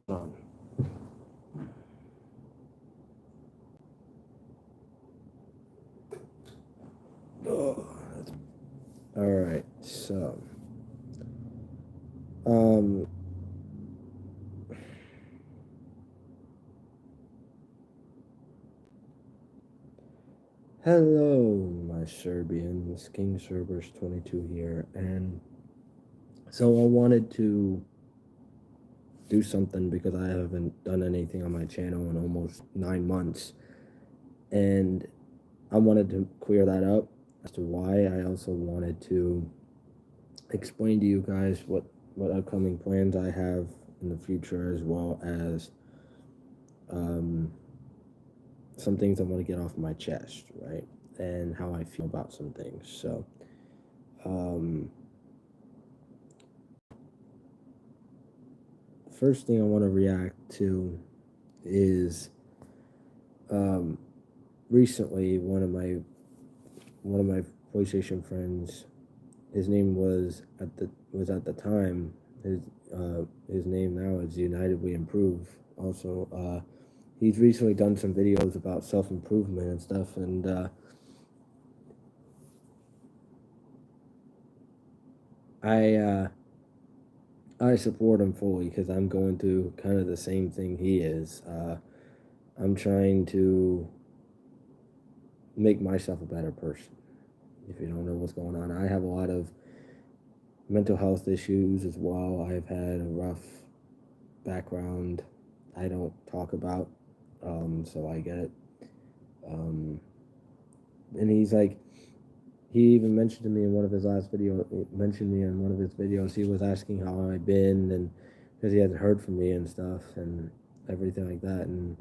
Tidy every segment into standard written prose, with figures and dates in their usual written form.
On. Oh, all right. So, um, hello, my Serbians. King Cerberus 22 here, and so I wanted to do something because I haven't done anything on my channel in almost 9 months, and I wanted to clear that up as to why. I also wanted to explain to you guys what upcoming plans I have in the future, as well as um, some things I want to get off my chest, right? And how I feel about some things. So, um, first thing I want to react to is um, recently one of my PlayStation friends. His name was at the time. His name now is United We Improve. Also, he's recently done some videos about self improvement and stuff, and I I support him fully because I'm going through kind of the same thing he is. I'm trying to make myself a better person. If you don't know what's going on, I have a lot of mental health issues as well. I've had a rough background I don't talk about, so I get it. Um, and he even mentioned to me in one of his last videos, mentioned me in one of his videos, he was asking how I've been, and because he hadn't heard from me and stuff, and everything like that, and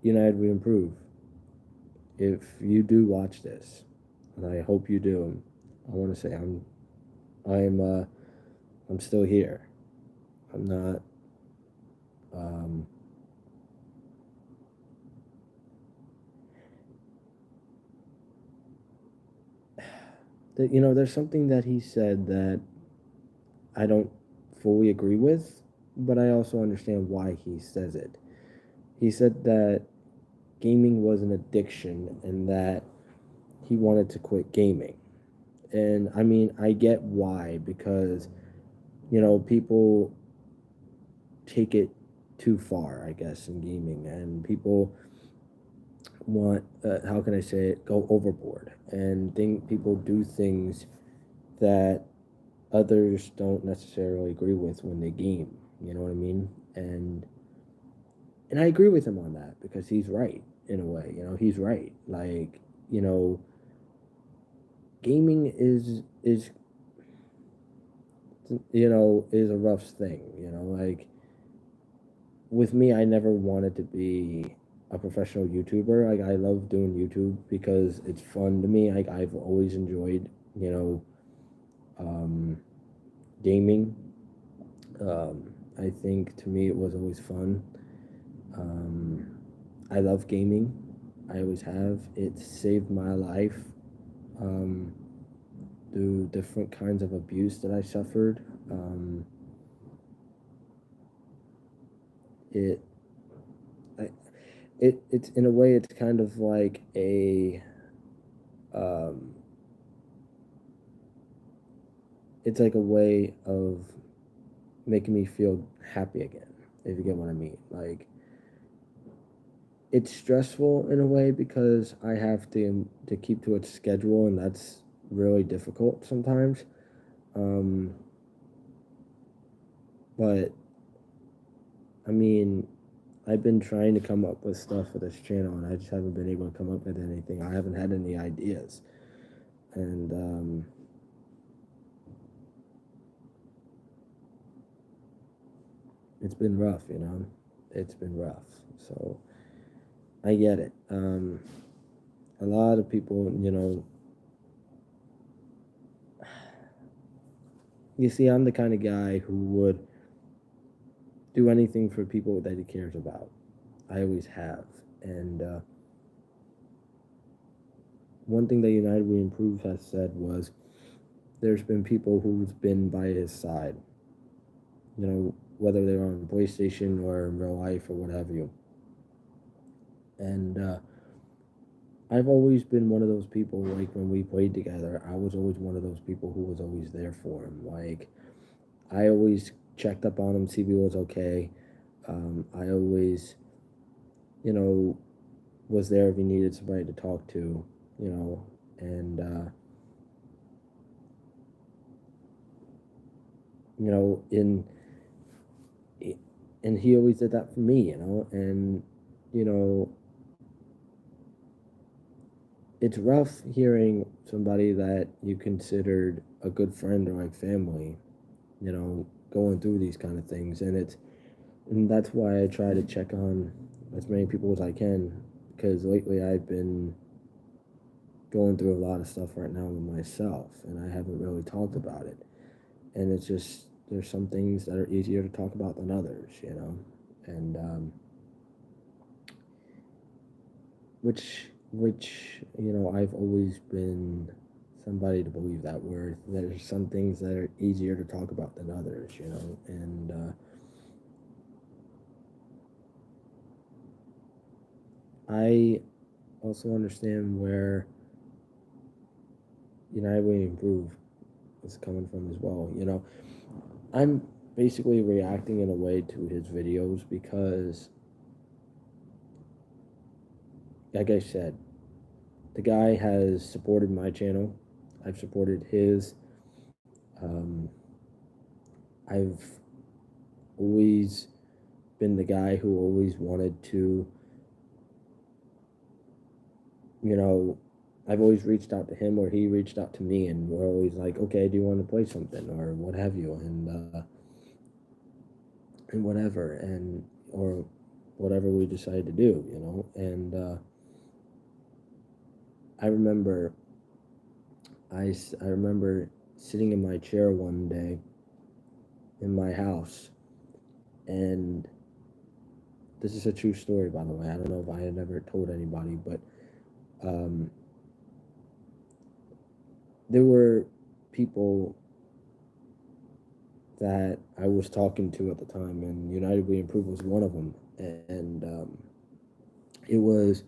United We Improve. If you do watch this, and I hope you do, I want to say I'm I'm still here. I'm not um, there's something that he said that I don't fully agree with, but I also understand why he says it. He said that gaming was an addiction and that he wanted to quit gaming. And I mean, I get why, because people take it too far, I guess, in gaming, and people want how can I say it, go overboard, and think people do things that others don't necessarily agree with when they game. You know what I mean? And I agree with him on that because he's right in a way. He's right. Like, gaming is a rough thing. Like, with me, I never wanted to be a professional YouTuber. Like, I love doing YouTube because it's fun to me. Like, I've always enjoyed, um, gaming. I think to me it was always fun. Um, I love gaming. I always have. It saved my life um, through different kinds of abuse that I suffered. It, I, it's in a way, it's kind of like um, it's like a way of making me feel happy again, if you get what I mean. Like, it's stressful in a way because I have to keep to its schedule, and that's really difficult sometimes. Um, but I mean, I've been trying to come up with stuff for this channel, and I just haven't been able to come up with anything. I haven't had any ideas, and it's been rough. It's been rough. So I get it. A lot of people, you see, I'm the kind of guy who would do anything for people that he cares about. I always have. And one thing that United We Improve has said was there's been people who's been by his side, whether they're on PlayStation or in real life or what have you. And I've always been one of those people, like when we played together, I was always one of those people who was always there for him. Like, I always checked up on him, see if he was okay. I always, you know, was there if he needed somebody to talk to, and, you know, in, and he always did that for me, and, you know, it's rough hearing somebody that you considered a good friend or like family, going through these kind of things. And that's why I try to check on as many people as I can, because lately I've been going through a lot of stuff right now with myself, and I haven't really talked about it. And it's just, there's some things that are easier to talk about than others, and which I've always been somebody to believe that, where there's some things that are easier to talk about than others, and I also understand where United We Improve is coming from as well. I'm basically reacting in a way to his videos because, like I said, the guy has supported my channel. I've supported his. Um, I've always been the guy who always wanted to, you know, I've always reached out to him or he reached out to me, and we're always like, okay, do you want to play something or what have you, and whatever, and or whatever we decide to do, and I remember I remember sitting in my chair one day in my house, and this is a true story, by the way. I don't know if I had ever told anybody, but um, there were people that I was talking to at the time, and United We Improve was one of them. And it was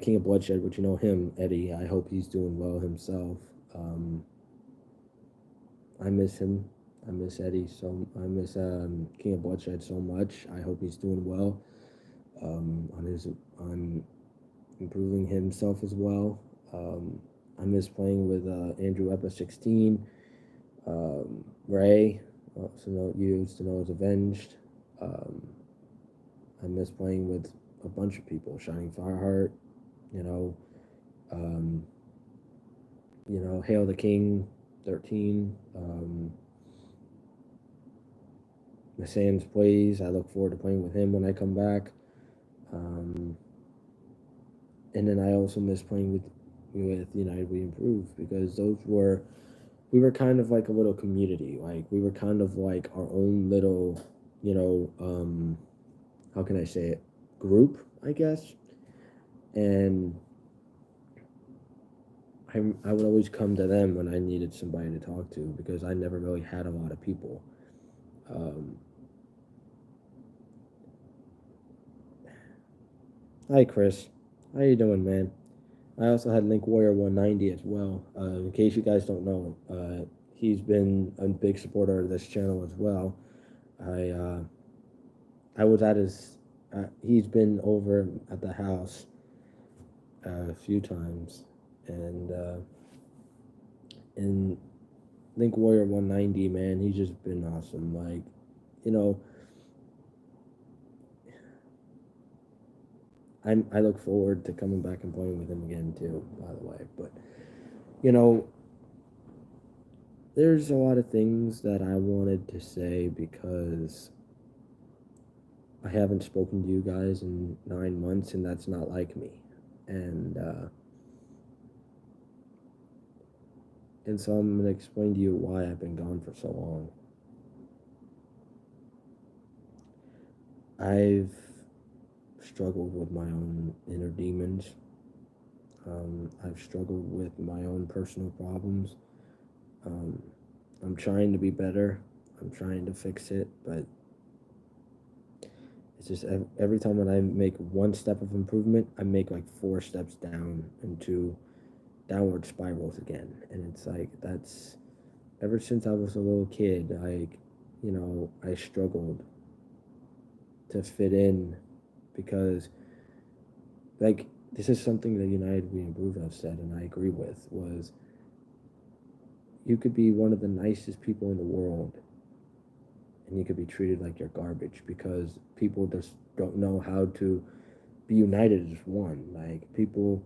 King of Bloodshed, which you know him, Eddie. I hope he's doing well himself. Um, I miss him. I miss Eddie. So I miss King of Bloodshed so much. I hope he's doing well. On improving himself as well. I miss playing with Andrew Epa 16, Ray, also used to know as Avenged. Um, I miss playing with a bunch of people, Shining Fireheart, you know, um, Hail the King 13, Sands plays. I look forward to playing with him when I come back. Um, and then I also miss playing with United We Improve, because we were kind of like a little community. Like, we were kind of like our own little, how can I say it, group, I guess. And I would always come to them when I needed somebody to talk to, because I never really had a lot of people. Hi, Chris. How you doing, man? I also had Link Warrior 190 as well. In case you guys don't know, he's been a big supporter of this channel as well. I uh, I was at his. He's been over at the house a few times, and in Link Warrior 190, man, he's just been awesome. Like, you know, I look forward to coming back and playing with him again too, by the way. But you know, there's a lot of things that I wanted to say, because I haven't spoken to you guys in 9 months, and that's not like me. And and so I'm gonna explain to you why I've been gone for so long. I've struggled with my own inner demons. I've struggled with my own personal problems. Um, I'm trying to be better. I'm trying to fix it, but it's just every time when I make one step of improvement, I make like four steps down into downward spirals again. And it's like that's ever since I was a little kid, I struggled to fit in because like this is something that United We Improve have said and I agree with was you could be one of the nicest people in the world and you could be treated like you're garbage because people just don't know how to be united as one. Like people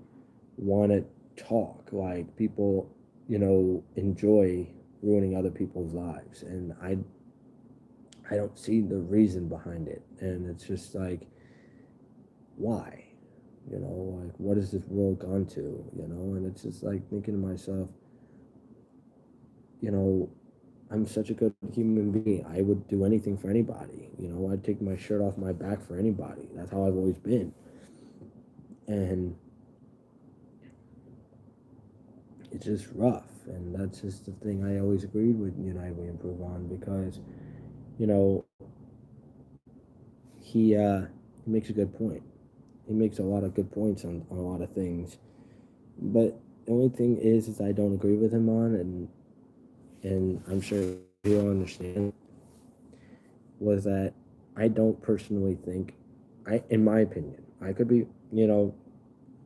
want to talk, like people, enjoy ruining other people's lives, and I don't see the reason behind it, and it's just like why, like what has this world gone to, and it's just like thinking to myself, you know, I'm such a good human being. I would do anything for anybody. I'd take my shirt off my back for anybody. That's how I've always been. And it's just rough. And that's just the thing I always agreed with United We Improve on because, you know, he makes a good point. He makes a lot of good points on a lot of things. But the only thing is I don't agree with him on, and I'm sure he'll understand, was that I don't personally think, in my opinion, I could be,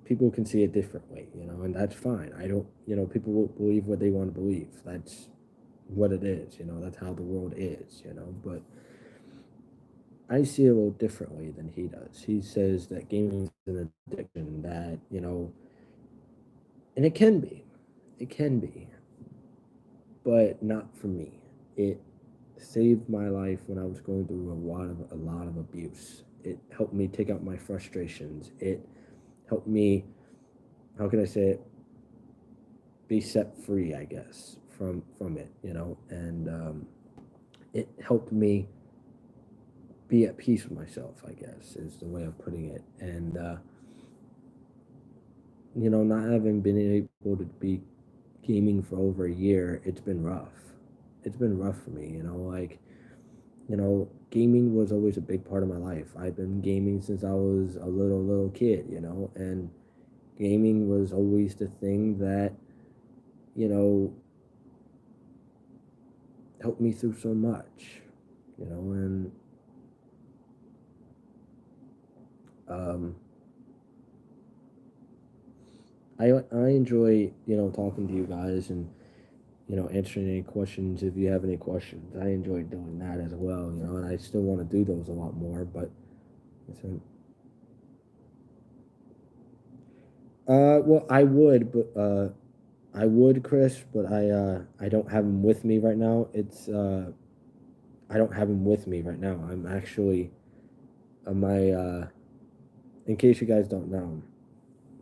people can see it differently, and that's fine. I don't, people will believe what they want to believe. That's what it is, that's how the world is, but I see it a little differently than he does. He says that gaming is an addiction that, and it can be, but not for me. It saved my life when I was going through a lot of abuse. It helped me take out my frustrations. It helped me, how can I say it, be set free, I guess, from it, and it helped me be at peace with myself, I guess, is the way of putting it. And not having been able to be gaming for over a year, it's been rough. It's been rough for me, like, gaming was always a big part of my life. I've been gaming since I was a little kid, and gaming was always the thing that, you know, helped me through so much, and um, I enjoy, talking to you guys and, answering any questions if you have any questions. I enjoy doing that as well, and I still want to do those a lot more, but well, I would, Chris, but I don't have him with me right now. I don't have him with me right now. I'm actually my in case you guys don't know,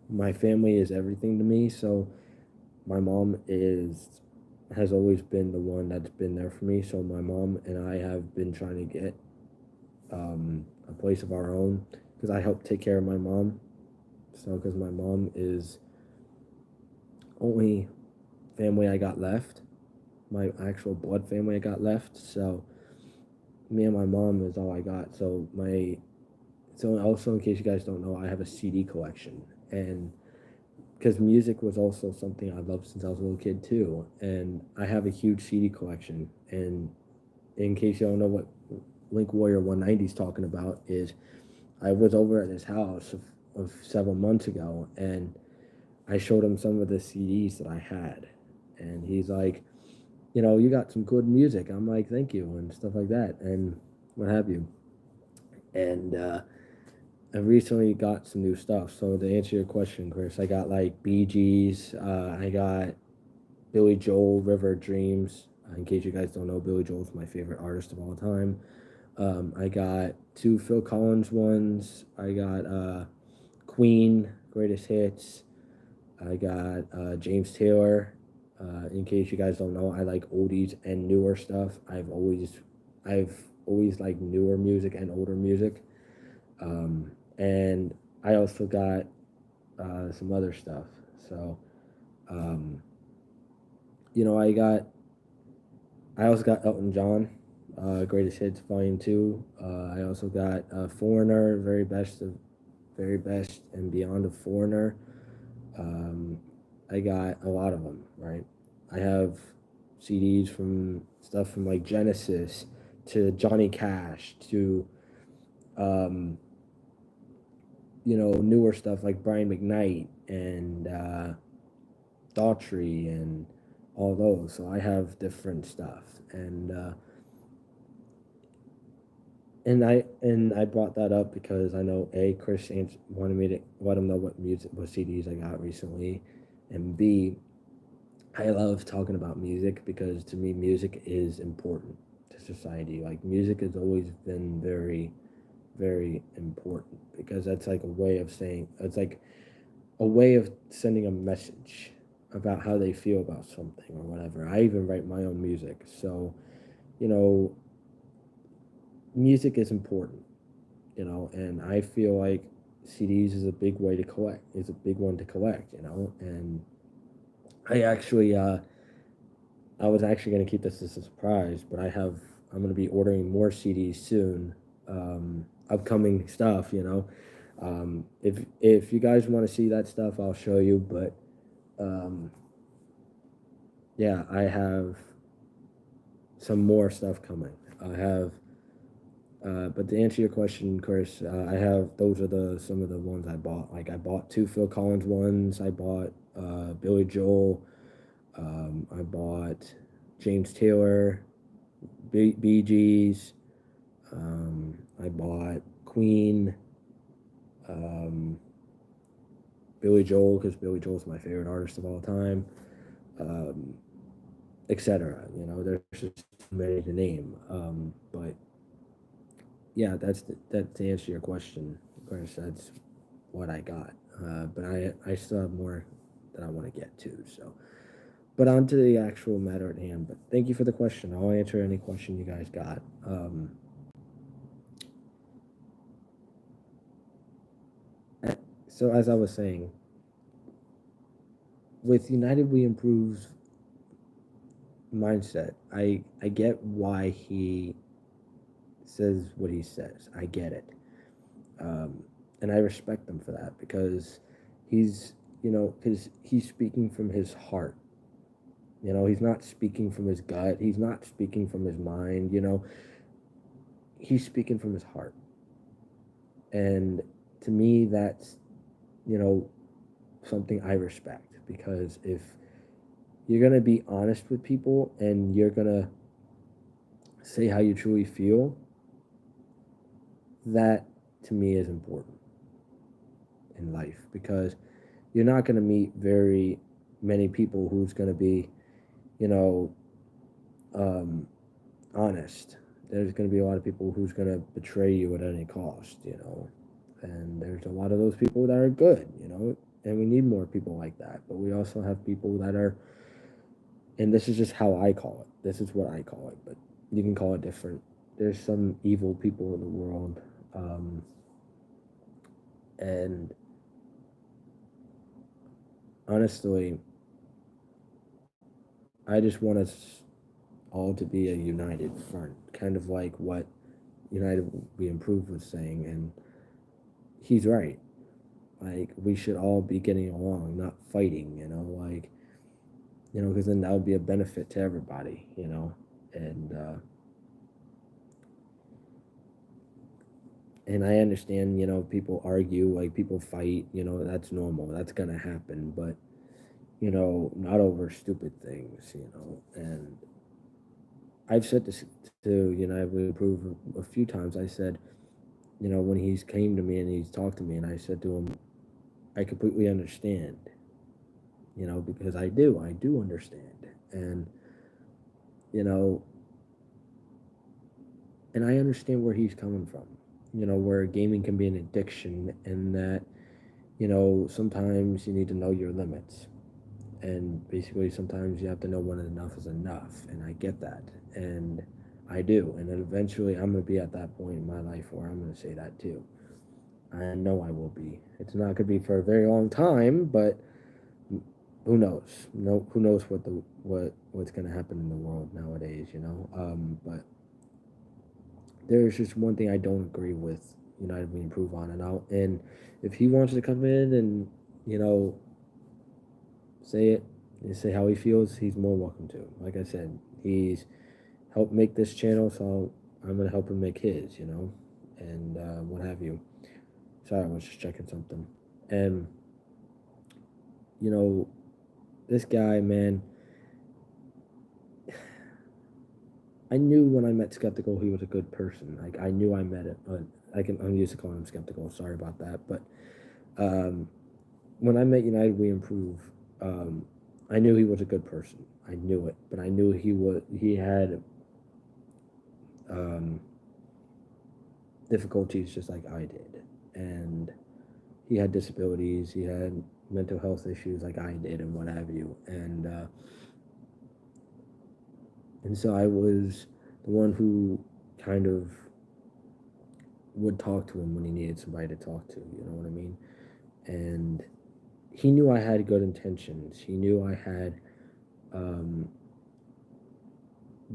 my family is everything to me. So my mom has always been the one that's been there for me. So my mom and I have been trying to get a place of our own because I help take care of my mom. So because my mom is only family I got left, my actual blood family I got left. So me and my mom is all I got. So also in case you guys don't know, I have a CD collection, and because music was also something I loved since I was a little kid too, and I have a huge CD collection. And in case you don't know what Link Warrior 190 is talking about, is I was over at his house of several months ago, and I showed him some of the CDs that I had, and he's like, you got some good music. I'm like, thank you, and stuff like that, and what have you. And I recently got some new stuff. So to answer your question, Chris, I got like Bee Gees. I got Billy Joel, River of Dreams. In case you guys don't know, Billy Joel's my favorite artist of all time. I got two Phil Collins ones. I got Queen, Greatest Hits. I got James Taylor. In case you guys don't know, I like oldies and newer stuff. I've always liked newer music and older music. And I also got some other stuff. So, um, I also got Elton John. Greatest Hits Volume 2. I also got Foreigner, Very Best and Beyond of Foreigner. Um, I got a lot of them, right? I have CDs from stuff from like Genesis to Johnny Cash to, um, newer stuff like Brian McKnight and Daughtry and all those. So I have different stuff, and I brought that up because I know Chris wanted me to let him know what CDs I got recently, and B, I love talking about music because to me music is important to society. Like music has always been very, very important because that's like a way of saying it's like a way of sending a message about how they feel about something or whatever. I even write my own music, so you know music is important, and I feel like CDs is a big way to collect. Is a big one to collect, and I actually I was actually going to keep this as a surprise, but I'm going to be ordering more CDs soon. Upcoming stuff, if you guys want to see that stuff, I'll show you. But um, yeah, I have some more stuff coming. I have, but to answer your question, Chris, I have those are the some of the ones I bought. Like I bought two Phil Collins ones. I bought Billy Joel. I bought James Taylor, Bee Gees. I bought Queen, um, Billy Joel because Billy Joel's my favorite artist of all time, um, etc. There's just many to name. But yeah, that to answer your question, Chris. That's what I got. But I still have more that I want to get to. So, but on to the actual matter at hand. But thank you for the question. I'll answer any question you guys got. So as I was saying, with United We Improve's mindset, I get why he says what he says. I get it, and I respect him for that because he's because he's speaking from his heart. He's not speaking from his gut. He's not speaking from his mind. He's speaking from his heart, and to me, that's you know something I respect because if you're gonna be honest with people and you're gonna say how you truly feel, that to me is important in life because you're not going to meet very many people who's going to be, you know, um, honest. There's going to be a lot of people who's going to betray you at any cost. And there's a lot of those people that are good, and we need more people like that. But we also have people that are, and this is just how I call it. This is what I call it, but you can call it different. There's some evil people in the world, and honestly, I just want us all to be a united front, kind of like what United We Improve was saying, and he's right. Like we should all be getting along, not fighting, because then that would be a benefit to everybody, and I understand, people argue, like people fight, that's normal, that's gonna happen, but not over stupid things, and I've said this to United We Improve a few times. I said, when he's came to me and he's talked to me, and I said to him, I completely understand, because I do understand, you know, and I understand where he's coming from, where gaming can be an addiction, and that, sometimes you need to know your limits, and basically sometimes you have to know when enough is enough, and I get that, and I do, and then eventually I'm gonna be at that point in my life where I'm gonna say that too. I know I will be. It's not gonna be for a very long time, but who knows? No, who knows what's gonna happen in the world nowadays? But there's just one thing I don't agree with United We Improve on, and if he wants to come in and you know say it and say how he feels, he's more welcome to. Like I said, he's helped make this channel, so I'm gonna help him make his, and what have you. Sorry, I was just checking something, and you know this guy, man. I knew when I met Skeptical he was a good person. Like I knew I met it. I'm used to calling him Skeptical. Sorry about that. But um, when I met United We Improve, I knew he was a good person. I knew it, but I knew he had um, difficulties just like I did, and he had disabilities. He had mental health issues like I did, and what have you. And so I was the one who kind of would talk to him when he needed somebody to talk to, you know what I mean? And he knew I had good intentions. He knew I had um,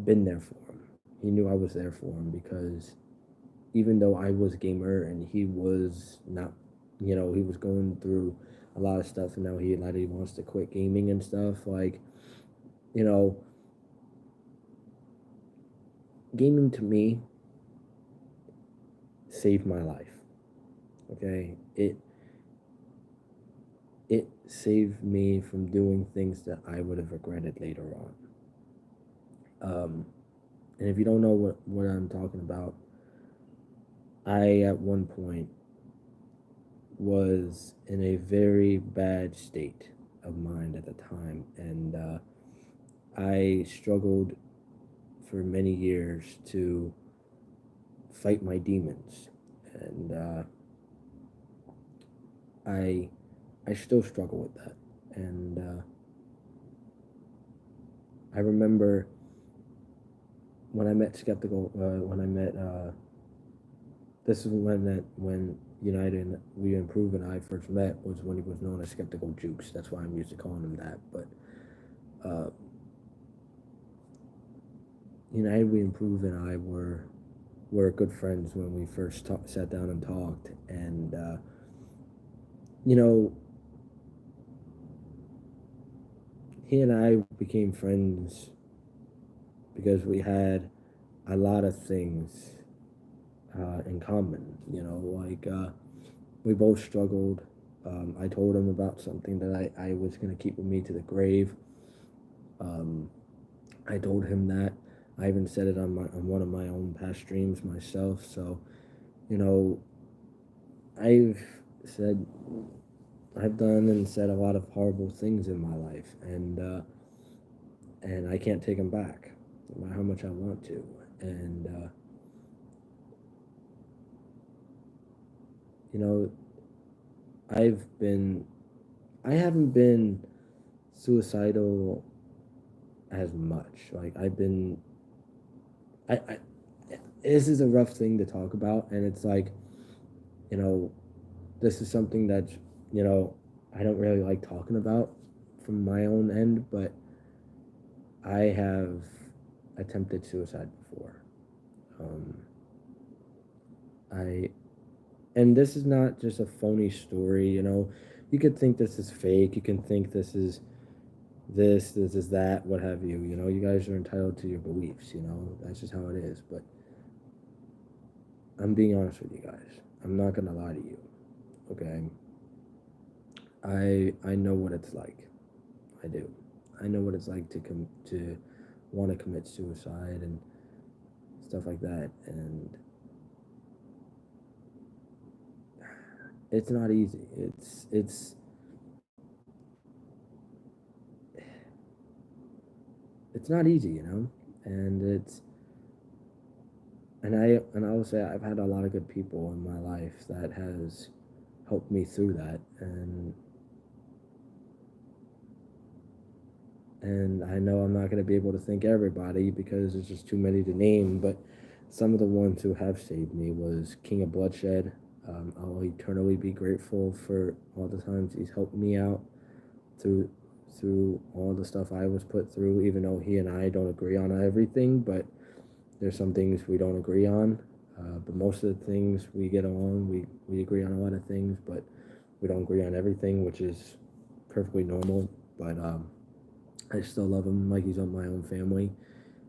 been there for him. He knew I was there for him because even though I was a gamer and he was not, he was going through a lot of stuff, and now he wants to quit gaming and stuff. Like, you know, gaming to me saved my life. Okay, it saved me from doing things that I would have regretted later on. And if you don't know what I'm talking about, I at one point was in a very bad state of mind at the time, and I struggled for many years to fight my demons, and I I still struggle with that, and I remember when I met Skeptical, when I met, this is when United We Improve and I first met was when he was known as Skeptical Jukes. That's why I'm used to calling him that. But uh, United We Improve and I were good friends when we first sat down and talked, and you know, he and I became friends because we had a lot of things in common. We both struggled. I told him about something that I was going to keep with me to the grave. Um, I told him that. I even said it on one of my own past streams myself. So, you know, I've said, I've done and said a lot of horrible things in my life, and I can't take them back, no matter how much I want to. And you know, I've been, I haven't been suicidal as much. Like I've been, I this is a rough thing to talk about, and it's like, you know, this is something that, you know, I don't really like talking about from my own end, but I have attempted suicide before. Um, I and this is not just a phony story, you know. You could think this is fake. You can think this is this is that, what have you. You know, you guys are entitled to your beliefs, you know. That's just how it is. But I'm being honest with you guys. I'm not gonna lie to you. Okay. I know what it's like. I do. I know what it's like to want to commit suicide and stuff like that, and it's not easy. It's not easy, you know, and I will say I've had a lot of good people in my life that has helped me through that, and I know I'm not going to be able to thank everybody because there's just too many to name, but some of the ones who have saved me was King of Bloodshed. I'll eternally be grateful for all the times he's helped me out through all the stuff I was put through, even though he and I don't agree on everything, but there's some things we don't agree on. But most of the things we get along, we agree on a lot of things, but we don't agree on everything, which is perfectly normal. But I still love him like he's on my own family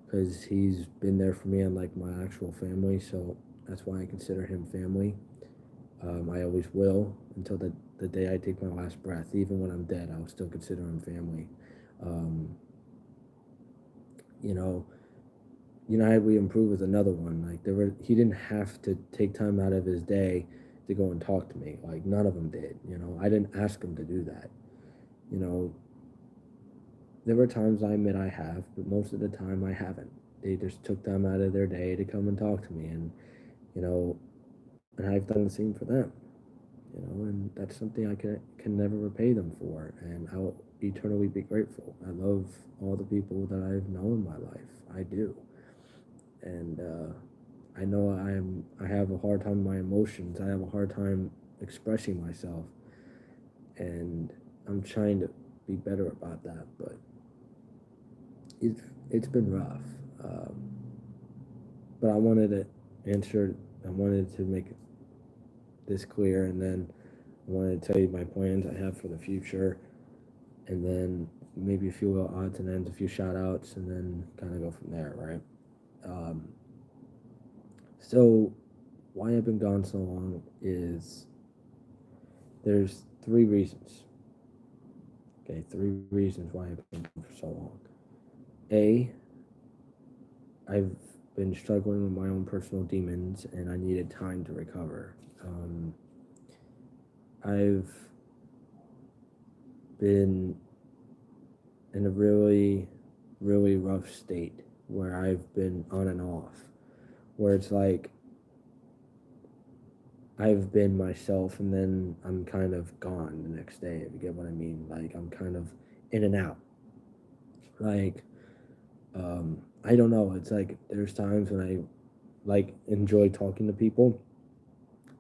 because he's been there for me unlike my actual family. So that's why I consider him family. I always will until the day I take my last breath. Even when I'm dead, I'll still consider him family. Um, you know, United We Improve was another one. Like he didn't have to take time out of his day to go and talk to me. Like none of them did. I didn't ask him to do that. You know, there were times I admit I have, but most of the time I haven't. They just took time out of their day to come and talk to me, and you know, and I've done the same for them. And that's something I can never repay them for, and I'll eternally be grateful. I love all the people that I've known in my life. I do, and I know I have a hard time with my emotions. I have a hard time expressing myself, and I'm trying to be better about that. But it's it's been rough. Um, but I wanted to answer. I wanted to make this clear, and then I wanted to tell you my plans I have for the future, and then maybe a few little odds and ends, a few shout outs, and then kind of go from there, right? Um, so, why I've been gone so long is there's three reasons. Okay, three reasons why I've been gone for so long. A, I've been struggling with my own personal demons, and I needed time to recover. I've been in a really, really rough state where I've been on and off, where it's like I've been myself and then I'm kind of gone the next day, if you get what I mean. Like I'm kind of in and out. Like, I don't know. It's like there's times when I like enjoy talking to people,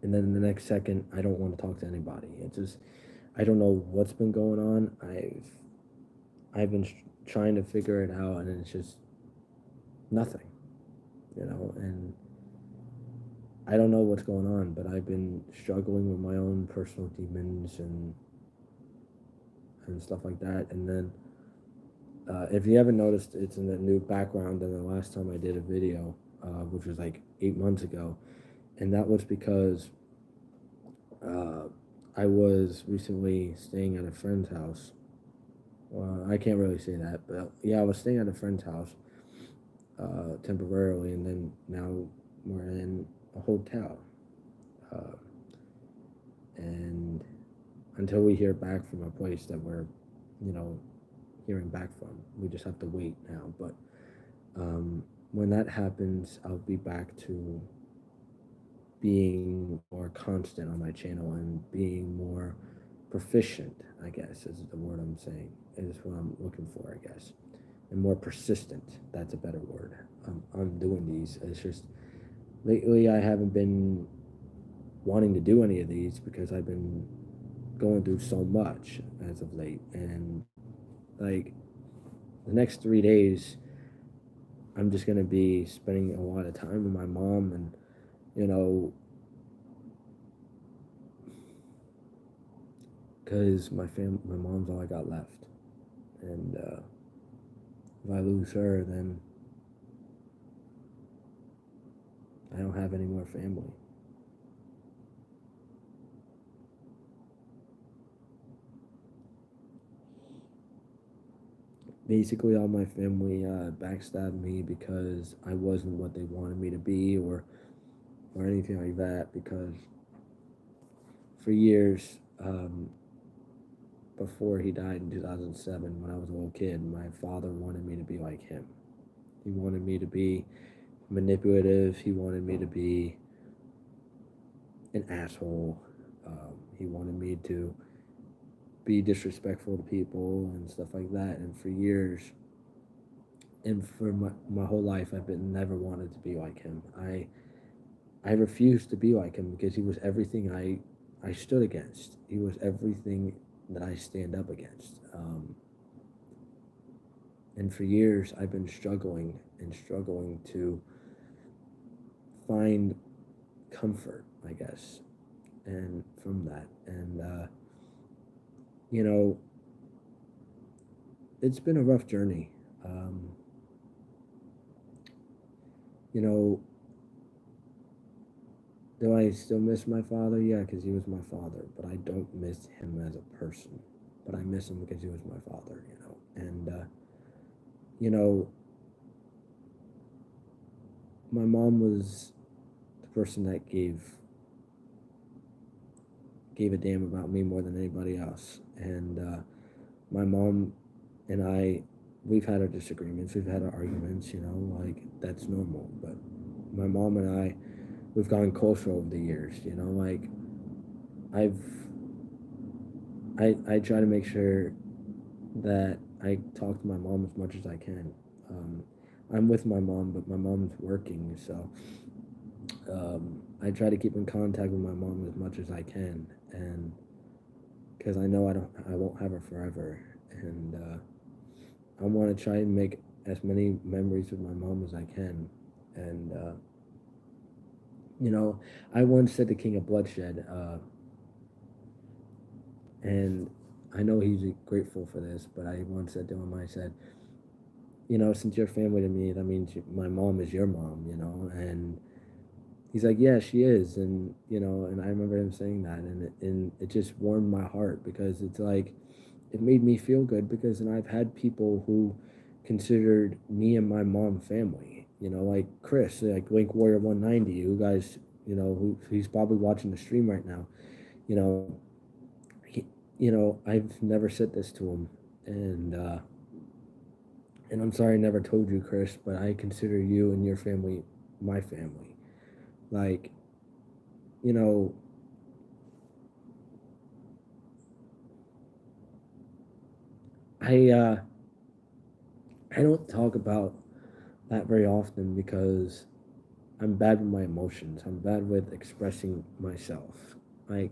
and then the next second I don't want to talk to anybody. It's just I don't know what's been going on. I've been trying to figure it out, and it's just nothing, and I don't know what's going on, but I've been struggling with my own personal demons and stuff like that. And then, if you haven't noticed, it's in the new background than the last time I did a video, which was like 8 months ago, and that was because uh, I was recently staying at a friend's house. I can't really say that, but yeah, I was staying at a friend's house temporarily, and then now we're in a hotel. Uh, and until we hear back from a place that we're, you know, hearing back from, we just have to wait now. But when that happens, I'll be back to being more constant on my channel and being more proficient, I guess is the word I'm saying, is what I'm looking for, I guess. And more persistent, that's a better word. On doing these. It's just lately I haven't been wanting to do any of these because I've been going through so much as of late. And like the next 3 days, I'm just going to be spending a lot of time with my mom, and, you know, because my mom's all I got left. And if I lose her, then I don't have any more family. Basically, all my family backstabbed me because I wasn't what they wanted me to be, or anything like that. Because for years, before he died in 2007, when I was a little kid, my father wanted me to be like him. He wanted me to be manipulative. He wanted me to be an asshole. He wanted me to be disrespectful to people and stuff like that. And for years, and for my whole life, I've been never wanted to be like him. I refused to be like him because he was everything I stood against. He was everything that I stand up against. And for years, I've been struggling and struggling to find comfort, I guess, and from that. And, you know, it's been a rough journey. Um, you know, do I still miss my father? Yeah, because he was my father, but I don't miss him as a person. But I miss him because he was my father, you know. And, you know, my mom was the person that gave a damn about me more than anybody else. And my mom and I, we've had our disagreements, we've had our arguments, you know, like that's normal. But my mom and I, we've gotten closer over the years, you know, like I've, I try to make sure that I talk to my mom as much as I can. Um, I'm with my mom, but my mom's working, so I try to keep in contact with my mom as much as I can, and because I know I won't have her forever, and I want to try and make as many memories with my mom as I can, and you know, I once said to King of Bloodshed, and I know he's grateful for this, but I once said to him, I said, you know, since you're family to me, that means my mom is your mom, you know, and he's like, yeah, she is, and you know, and I remember him saying that, and it just warmed my heart because it's like it made me feel good because and I've had people who considered me and my mom family, you know, like Chris, like Link Warrior 190, you guys, you know, who he's probably watching the stream right now, you know, he, you know, I've never said this to him, and I'm sorry I never told you, Chris, but I consider you and your family my family. Like, you know, I uh I don't talk about that very often because I'm bad with my emotions. I'm bad with expressing myself, like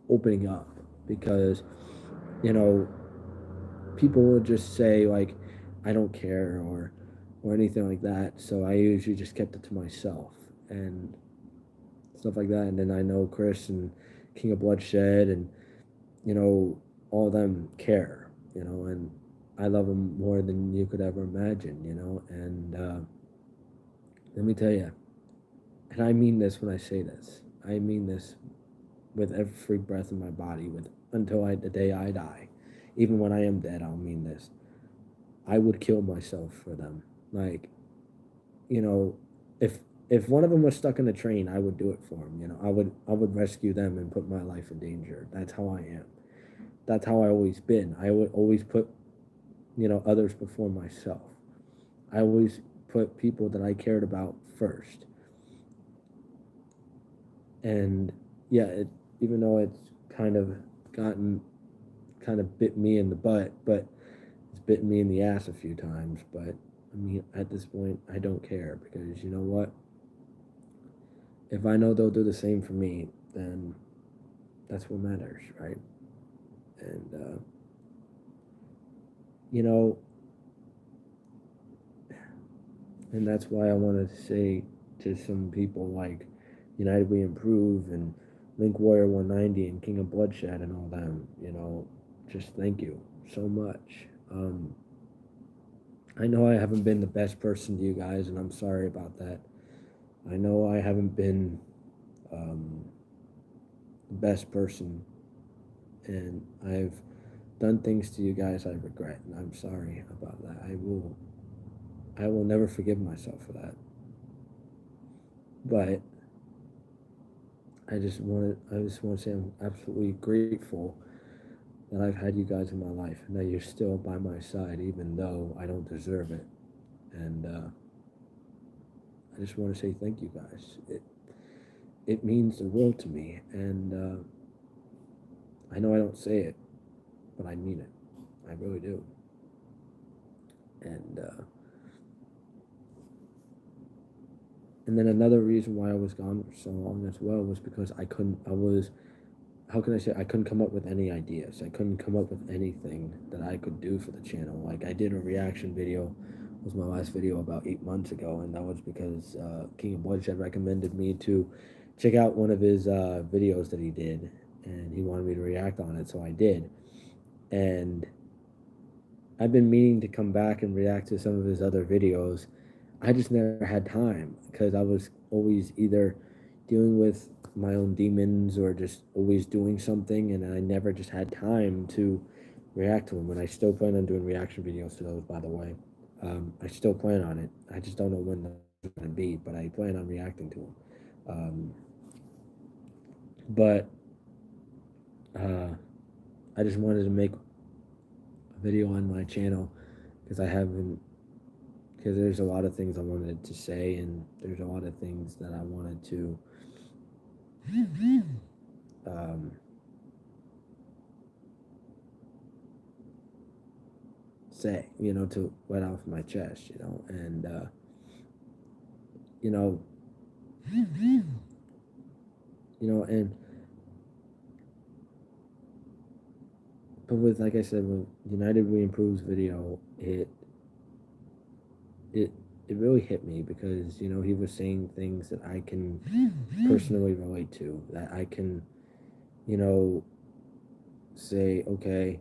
opening up because, you know, people will just say like I don't care or anything like that. So I usually just kept it to myself and stuff like that. And then I know Chris and King of Bloodshed and you know all of them care, you know, and I love them more than you could ever imagine, you know. And let me tell you, and I mean this when I say this. I mean this with every breath in my body, with until the day I die. Even when I am dead, I'll mean this. I would kill myself for them. Like, you know, if if one of them was stuck in a train, I would do it for them. You know, I would rescue them and put my life in danger. That's how I am. That's how I always been. I would always put, you know, others before myself. I always put people that I cared about first. And yeah, even though it's kind of gotten kind of bit me in the butt, but it's bitten me in the ass a few times. But I mean, at this point, I don't care because you know what? If I know they'll do the same for me, then that's what matters, right? And you know, and that's why I want to say to some people like United We Improve and Link Warrior 190 and King of Bloodshed and all them, you know, just thank you so much. I know I haven't been the best person to you guys, and I'm sorry about that. I know I haven't been um, the best person, and I've done things to you guys I regret, and I'm sorry about that. I will never forgive myself for that. But I just want to say I'm absolutely grateful that I've had you guys in my life, and that you're still by my side, even though I don't deserve it. And I just want to say thank you guys. It means the world to me, and I know I don't say it, but I mean it. I really do. And and then another reason why I was gone for so long as well was because I couldn't. I was how can I say I couldn't come up with any ideas. I couldn't come up with anything that I could do for the channel. Like I did a reaction video, was my last video about 8 months ago, and that was because King of Bloodshed recommended me to check out one of his videos that he did, and he wanted me to react on it, so I did. And I've been meaning to come back and react to some of his other videos. I just never had time because I was always either dealing with my own demons or just always doing something, and I never just had time to react to them. And I still plan on doing reaction videos to those, by the way. I still plan on it. I just don't know when they're going to be, but I plan on reacting to them. But uh, I just wanted to make a video on my channel because I haven't, because there's a lot of things I wanted to say, and there's a lot of things that I wanted to um, say, to let off my chest, and you know, and but with, like I said, with United We Improve's video, it it really hit me because he was saying things that I can personally relate to, that I can you know say, okay,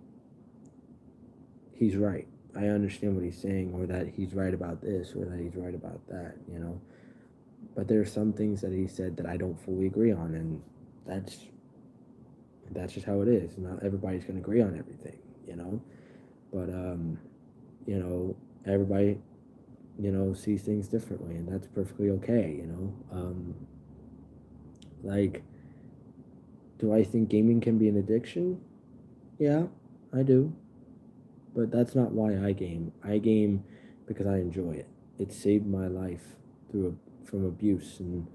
he's right, I understand what he's saying, or that he's right about this, or that he's right about that. But there are some things that he said that I don't fully agree on, and that's just how it is. Not everybody's going to agree on everything. But you know everybody sees things differently, and that's perfectly okay. Like, do I think gaming can be an addiction? Yeah, I do. But that's not why I game. I game because I enjoy it. It saved my life from abuse and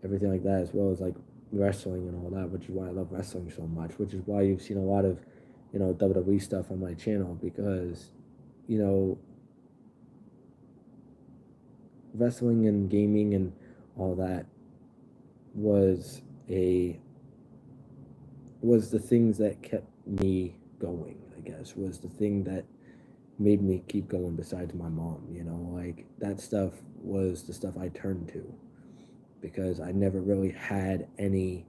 everything like that, as well as like wrestling and all that, which is why I love wrestling so much, which is why you've seen a lot of WWE stuff on my channel, because you know wrestling and gaming and all that was a was the things that kept me going, I guess, was the thing that made me keep going besides my mom. Like, that stuff was the stuff I turned to because I never really had really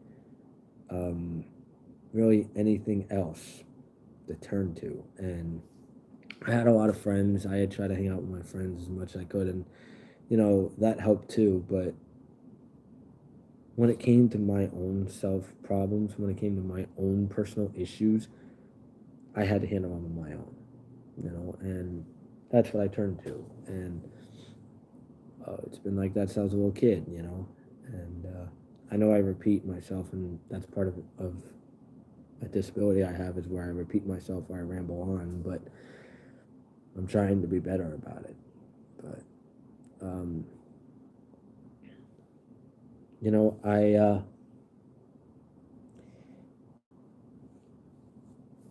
anything else to turn to. And I had a lot of friends. I had tried to hang out with my friends as much as I could, and that helped too. But when it came to my own self problems, when it came to my own personal issues, I had to handle them on my own, and that's what I turned to. And it's been like that since I was a little kid. And I know I repeat myself, and that's part of a disability I have, is where I repeat myself, where I ramble on, but I'm trying to be better about it. But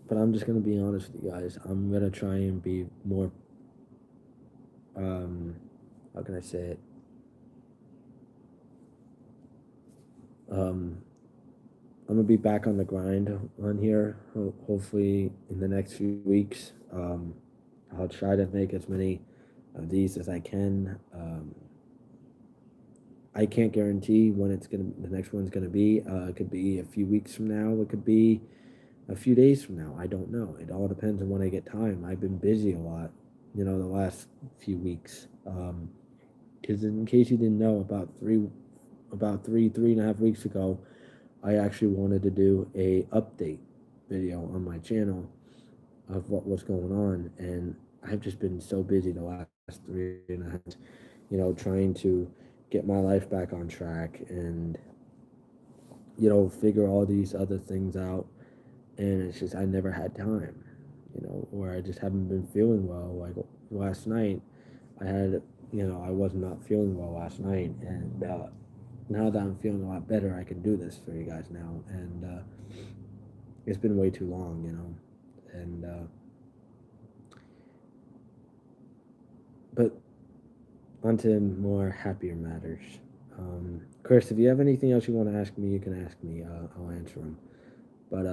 but I'm just gonna be honest with you guys. I'm gonna try and be more how can I say it? Um, I'm gonna be back on the grind on here. Hopefully, in the next few weeks, I'll try to make as many of these as I can. I can't guarantee when the next one's gonna be. It could be a few weeks from now. It could be a few days from now. I don't know. It all depends on when I get time. I've been busy a lot, the last few weeks. Because in case you didn't know, about 3.5 weeks ago, I actually wanted to do a update video on my channel of what was going on, and I've just been so busy the last 3.5, trying to get my life back on track and figure all these other things out, and it's just I never had time, or I just haven't been feeling well. Like last night, I was not feeling well last night, and now that I'm feeling a lot better, I can do this for you guys now, and it's been way too long, and but onto more happier matters. Chris, if you have anything else you want to ask me, you can ask me. I'll answer them. But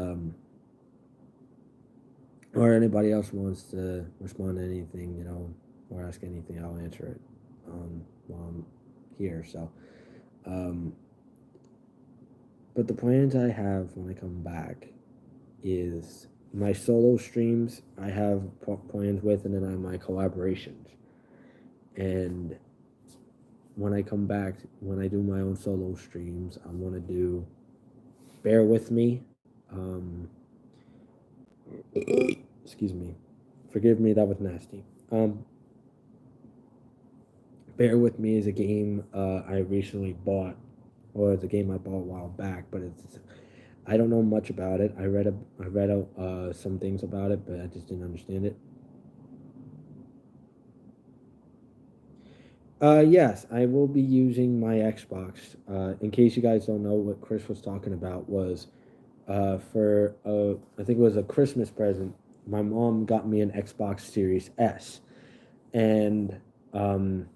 or anybody else wants to respond to anything, or ask anything, I'll answer it while I'm here. So, um, But the plans I have when I come back is my solo streams I have plans with, and then I have my collaborations. And when I come back, when I do my own solo streams, I want to do Bear With Me. Um, excuse me. Forgive me, that was nasty. Bear With Me is a game I recently bought, or it's a game I bought a while back, but I don't know much about it. I read some things about it, but I just didn't understand it. Yes, I will be using my Xbox. In case you guys don't know, what Chris was talking about was for I think it was a Christmas present. My mom got me an Xbox Series S, and um,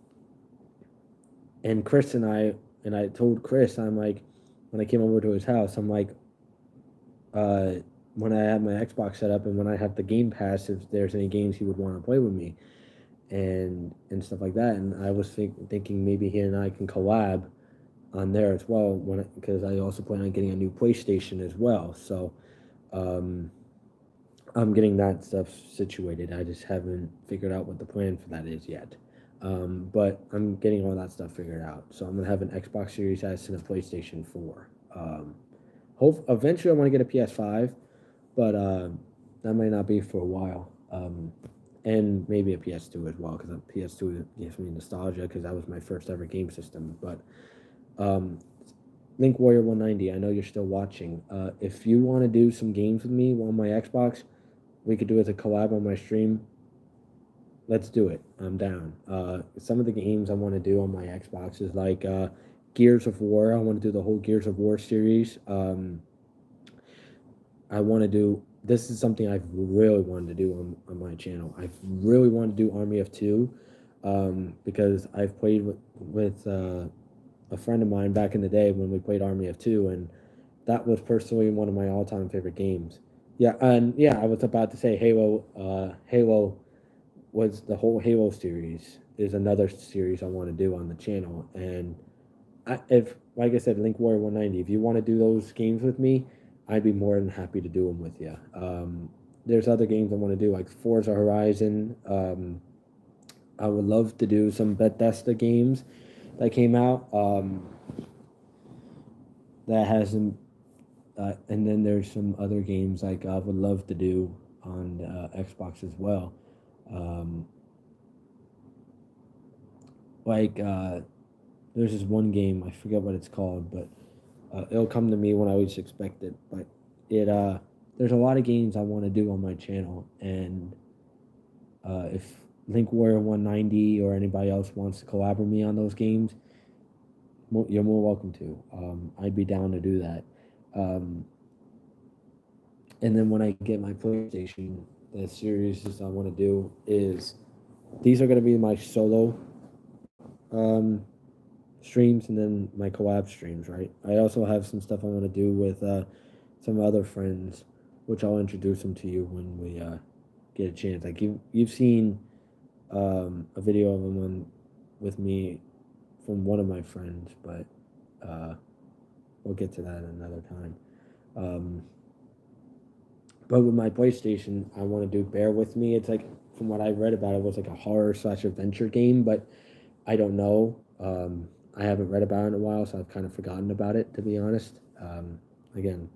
Chris and I told Chris, I'm like, when I came over to his house, I'm like, uh, when I have my Xbox set up and when I have the Game Pass, if there's any games he would want to play with me and stuff like that. And I was thinking maybe he and I can collab on there as well when because I also plan on getting a new PlayStation as well. So um, I'm getting that stuff situated. I just haven't figured out what the plan for that is yet. But I'm getting all that stuff figured out. So I'm gonna have an Xbox Series S and a PlayStation 4. Hope eventually I want to get a PS5, but that might not be for a while. And maybe a PS2 as well, because a PS2 gives me nostalgia because that was my first ever game system. But um, Link Warrior 190, I know you're still watching. If you want to do some games with me on my Xbox, we could do it as a collab on my stream. Let's do it. I'm down. Some of the games I want to do on my Xbox is like Gears of War. I want to do the whole Gears of War series. I want to do. This is something I've really wanted to do on my channel. I've really wanted to do Army of Two, because I've played with a friend of mine back in the day when we played Army of Two, and that was personally one of my all-time favorite games. Yeah, and yeah, I was about to say Halo. Halo was the whole Halo series is another series I want to do on the channel, and if like I said, Link Warrior 190, if you want to do those games with me, I'd be more than happy to do them with you. There's other games I want to do like Forza Horizon. I would love to do some Bethesda games that came out that hasn't. And then there's some other games like I would love to do on Xbox as well. Um, like there's this one game I forget what it's called, but it'll come to me when I least expect it. But it there's a lot of games I want to do on my channel, and if Link Warrior 190 or anybody else wants to collaborate with me on those games, you're more welcome to. I'd be down to do that. Um, and then when I get my PlayStation, the series I want to do is these are going to be my solo um, streams and then my collab streams, right? I also have some stuff I want to do with some other friends, which I'll introduce them to you when we get a chance. Like you've seen a video of them with me from one of my friends, but uh, we'll get to that another time. Um, but with my PlayStation, I want to do Bear With Me. It's like from what I read about it, was like a horror slash adventure game, but I don't know. I haven't read about it in a while, so I've kind of forgotten about it, to be honest. Again,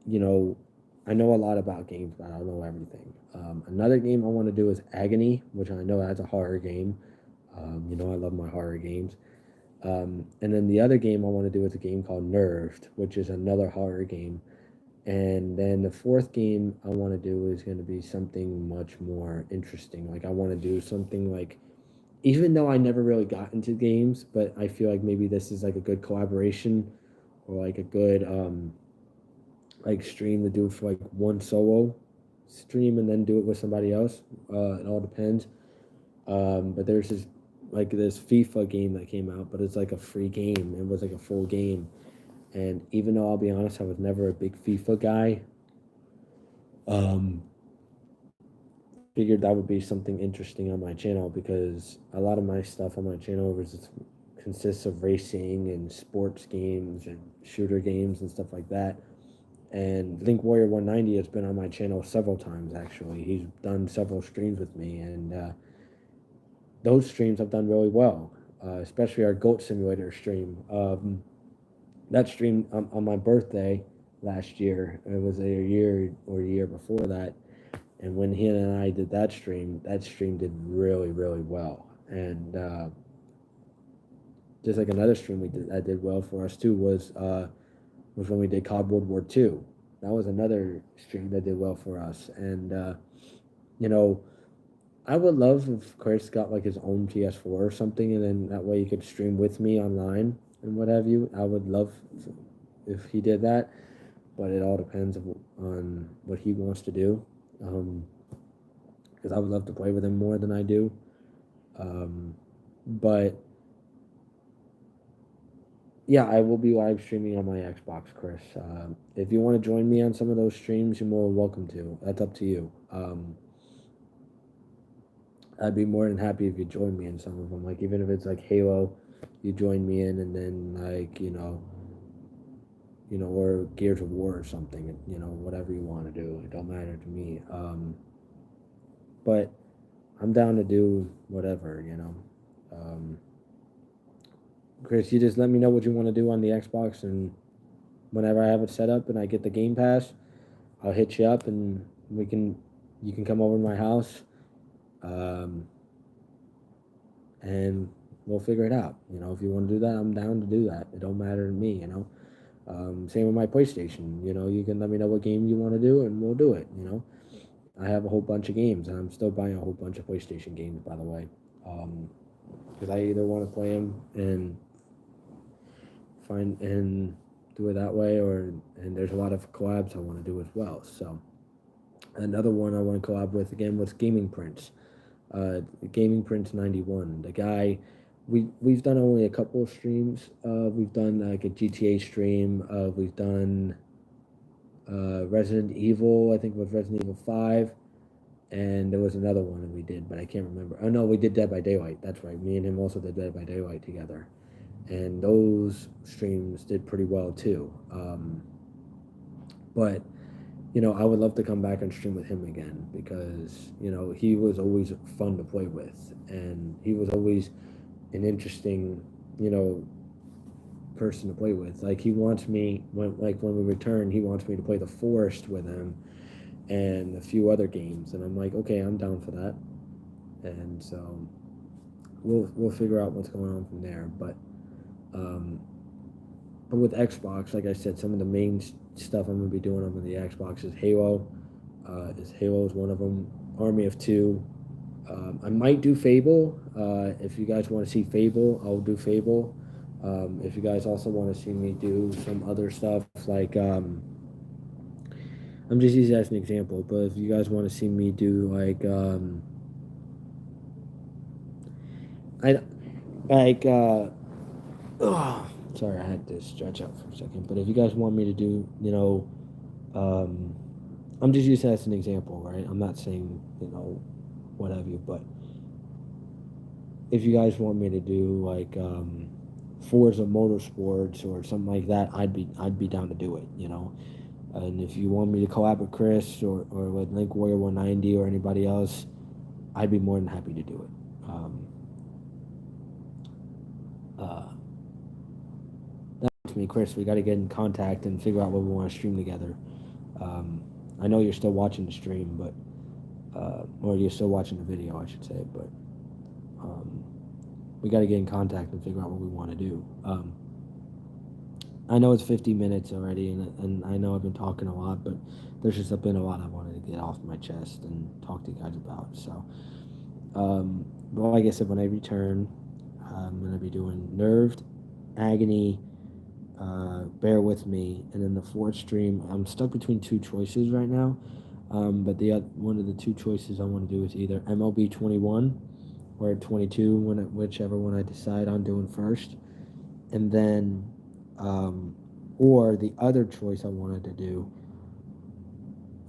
you know, I know a lot about games, but I don't know everything. Another game I want to do is Agony, which I know that's a horror game. I love my horror games. And then the other game I want to do is a game called Nerved, which is another horror game. And then the fourth game I want to do is going to be something much more interesting. Like I want to do something like, even though I never really got into games, but I feel like maybe this is like a good collaboration or like a good like stream to do for like one solo stream and then do it with somebody else. It all depends. But there's this FIFA game that came out, but it's like a free game. It was like a full game. And even though I'll be honest, I was never a big FIFA guy, um, figured that would be something interesting on my channel because a lot of my stuff on my channel is consists of racing and sports games and shooter games and stuff like that. And Link Warrior 190 has been on my channel several times, actually. He's done several streams with me, and those streams have done really well, especially our Goat Simulator stream. That stream on my birthday last year, it was a year or a year before that, and when he and I did that stream did really, really well. And just like another stream we did that did well for us too was when we did COD World War II. That was another stream that did well for us. And you know, I would love if Chris got like his own PS4 or something, and then that way he could stream with me online and what have you. I would love if he did that, but it all depends on what he wants to do. Because I would love to play with him more than I do. But yeah, I will be live streaming on my Xbox, Chris. If you want to join me on some of those streams, you're more than welcome to. That's up to you. I'd be more than happy if you join me in some of them. Like even if it's like Halo, you join me in, and then like or Gears of War or something. Whatever you want to do, it don't matter to me. But I'm down to do whatever. Chris, you just let me know what you want to do on the Xbox, and whenever I have it set up and I get the Game Pass, I'll hit you up and you can come over to my house, and we'll figure it out. If you want to do that, I'm down to do that. It don't matter to me. Same with my PlayStation. You can let me know what game you want to do, and we'll do it. I have a whole bunch of games, and I'm still buying a whole bunch of PlayStation games, by the way, because I either want to play them and do it that way, and there's a lot of collabs I want to do as well. So another one I want to collab with again was Gaming Prince, Gaming Prince 91. The guy, we've done only a couple of streams. We've done like a GTA stream. We've done Resident Evil. I think it was Resident Evil 5. And there was another one that we did, but I can't remember. Oh no, we did Dead by Daylight. That's right. Me and him also did Dead by Daylight together, and those streams did pretty well too. But I would love to come back and stream with him again, because he was always fun to play with, and he was always an interesting person to play with. Like he wants me when we return, he wants me to play The Forest with him and a few other games, and I'm like, okay, I'm down for that. And so we'll figure out what's going on from there. But with Xbox, like I said, some of the main stuff I'm gonna be doing on the Xbox is Halo. Halo is one of them. Army of Two. I might do Fable. If you guys want to see Fable, I'll do Fable. If you guys also want to see me do some other stuff, like I'm just using that as an example, but if you guys want to see me do like sorry, I had to stretch out for a second. But if you guys want me to do, I'm just using that as an example, right? I'm not saying, what have you, but if you guys want me to do like Forza Motorsports or something like that, I'd be down to do it, And if you want me to collab with Chris or with Link Warrior 190 or anybody else, I'd be more than happy to do it. That's me, Chris. We got to get in contact and figure out what we want to stream together. I know you're still watching the stream, but or you're still watching the video, I should say. But we got to get in contact and figure out what we want to do. I know it's 50 minutes already, and I know I've been talking a lot, but there's just been a lot I wanted to get off my chest and talk to you guys about. So, well, like I said, when I return, I'm going to be doing Nerved, Agony, Bear With Me, and then the fourth stream. I'm stuck between two choices right now, but one of the two choices I want to do is either MLB 21 or 22, whichever one I decide on doing first, and then or the other choice I wanted to do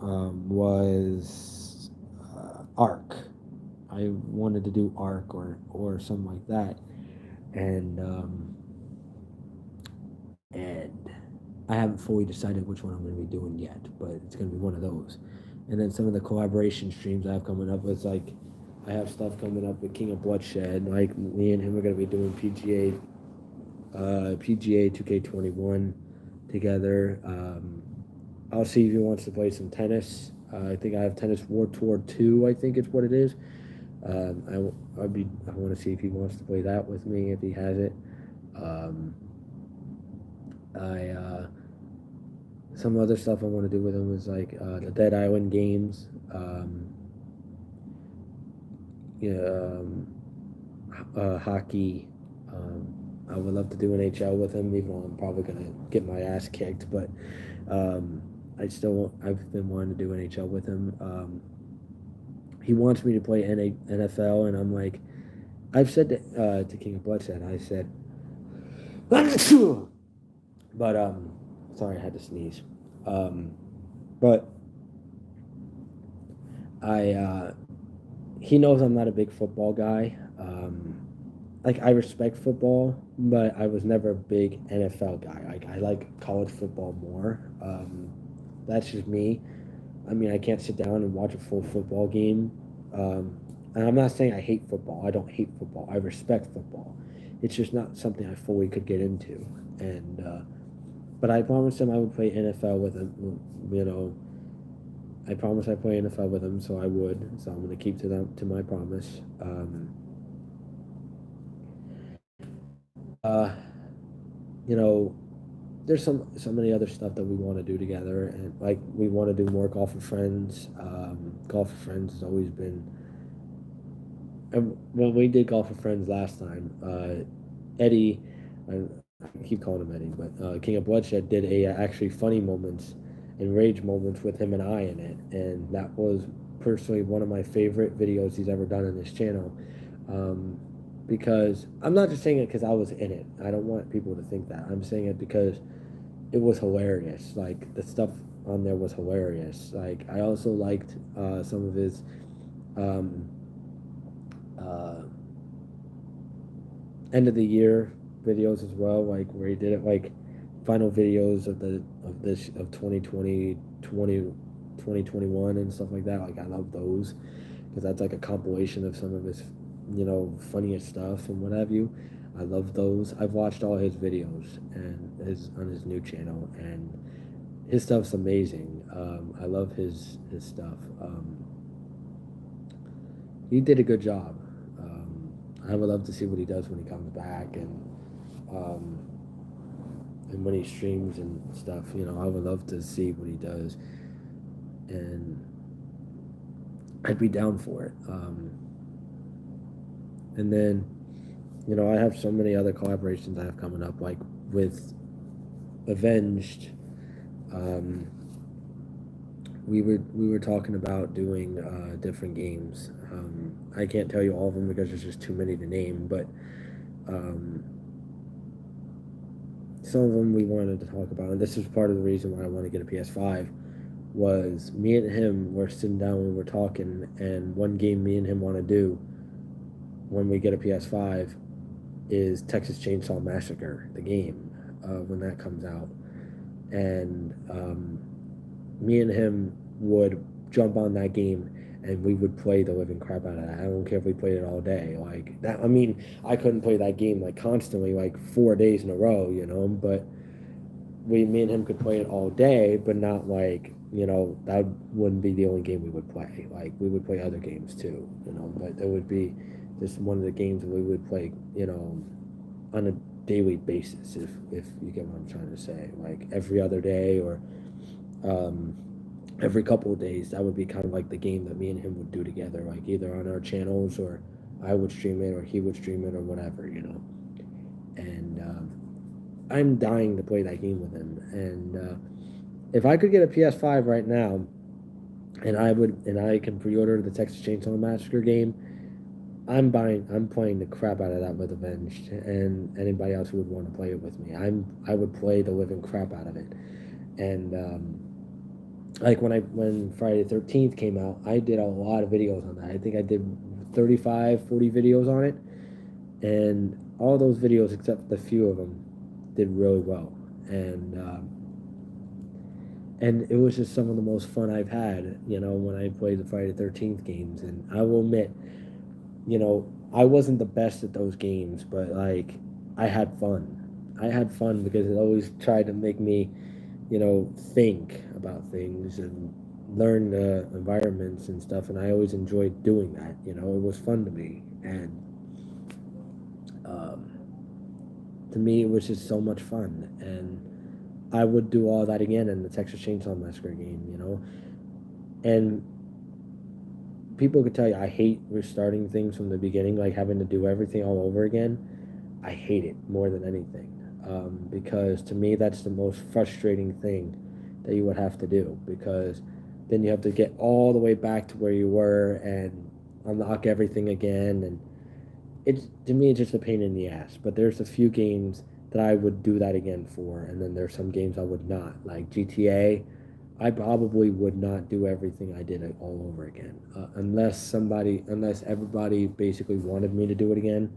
was Ark. I wanted to do Ark or something like that. and and I haven't fully decided which one I'm going to be doing yet, but it's going to be one of those. And then some of the collaboration streams I have coming up is like I have stuff coming up with King of Bloodshed. Like me and him are going to be doing PGA 2K21 together. I'll see if he wants to play some tennis. I think I have Tennis War Tour 2, I think it's what it is. I want to see if he wants to play that with me, if he has it. Um, I Some other stuff I want to do with him is like the Dead Island games. You know, hockey. I would love to do NHL with him, even though I'm probably gonna get my ass kicked. But um, I've been wanting to do NHL with him. He wants me to play NFL, and I'm like, I've said to King of Bloodshed, I said, but sorry, I had to sneeze. Um, but I he knows I'm not a big football guy. Like I respect football, but I was never a big NFL guy. Like I like college football more. That's just me. I mean, I can't sit down and watch a full football game. Um, and I'm not saying I hate football. I don't hate football. I respect football. It's just not something I fully could get into. And but I promised him I would play NFL with him. You know, I promised I'd play NFL with him, so I would. So I'm going to keep to my promise. Uh, you know, there's so many other stuff that we want to do together, and like we want to do more Golf with Friends. Golf with Friends has always been. And when we did Golf with Friends last time, Eddie, I keep calling him Eddie, but King of Bloodshed did a actually funny moments and rage moments with him and I in it, and that was personally one of my favorite videos he's ever done on this channel. Um, because I'm not just saying it because I was in it. I don't want people to think that. I'm saying it because it was hilarious. Like the stuff on there was hilarious. Like I also liked some of his um, uh, end of the year videos as well, like where he did it like final videos of 2020 2021 and stuff like that. Like I love those because that's like a compilation of some of his funniest stuff and what have you. I love those. I've watched all his videos and his on his new channel, and his stuff's amazing. I love his stuff. He did a good job. I would love to see what he does when he comes back, um, and when he streams and stuff. I would love to see what he does, and I'd be down for it. And then, I have so many other collaborations I have coming up, like with Avenged. Um, we were talking about doing different games. I can't tell you all of them because there's just too many to name, but um, some of them we wanted to talk about, and this is part of the reason why I want to get a PS5. Was me and him were sitting down and we were talking, and one game me and him want to do when we get a PS5 is Texas Chainsaw Massacre, the game, when that comes out, and me and him would jump on that game and we would play the living crap out of that. I don't care if we played it all day. Like that, I mean, I couldn't play that game like constantly, like 4 days in a row, but me and him could play it all day, but not like, that wouldn't be the only game we would play. Like we would play other games too, but it would be just one of the games that we would play, on a daily basis, if you get what I'm trying to say. Like every other day or um, every couple of days, that would be kind of like the game that me and him would do together, like either on our channels or I would stream it or he would stream it or whatever, And I'm dying to play that game with him. And if I could get a PS5 right now, and I can pre-order the Texas Chainsaw Massacre game, I'm playing the crap out of that with Avenged, and anybody else who would want to play it with me. I would play the living crap out of it. And like when Friday the 13th came out, I did a lot of videos on that. I think I did 35, 40 videos on it, and all those videos except the few of them did really well, and it was just some of the most fun I've had, when I played the Friday the 13th games. And I will admit, I wasn't the best at those games, but like I had fun. I had fun because it always tried to make me, think about things and learn the environments and stuff. And I always enjoyed doing that. It was fun to me, and um, to me, it was just so much fun. And I would do all that again in the Texas Chainsaw Massacre game. And people could tell you I hate restarting things from the beginning, like having to do everything all over again. I hate it more than anything, because to me that's the most frustrating thing that you would have to do, because then you have to get all the way back to where you were and unlock everything again, and it's, to me, it's just a pain in the ass. But there's a few games that I would do that again for, and then there's some games I would not, like GTA. I probably would not do everything I did all over again, unless everybody basically wanted me to do it again,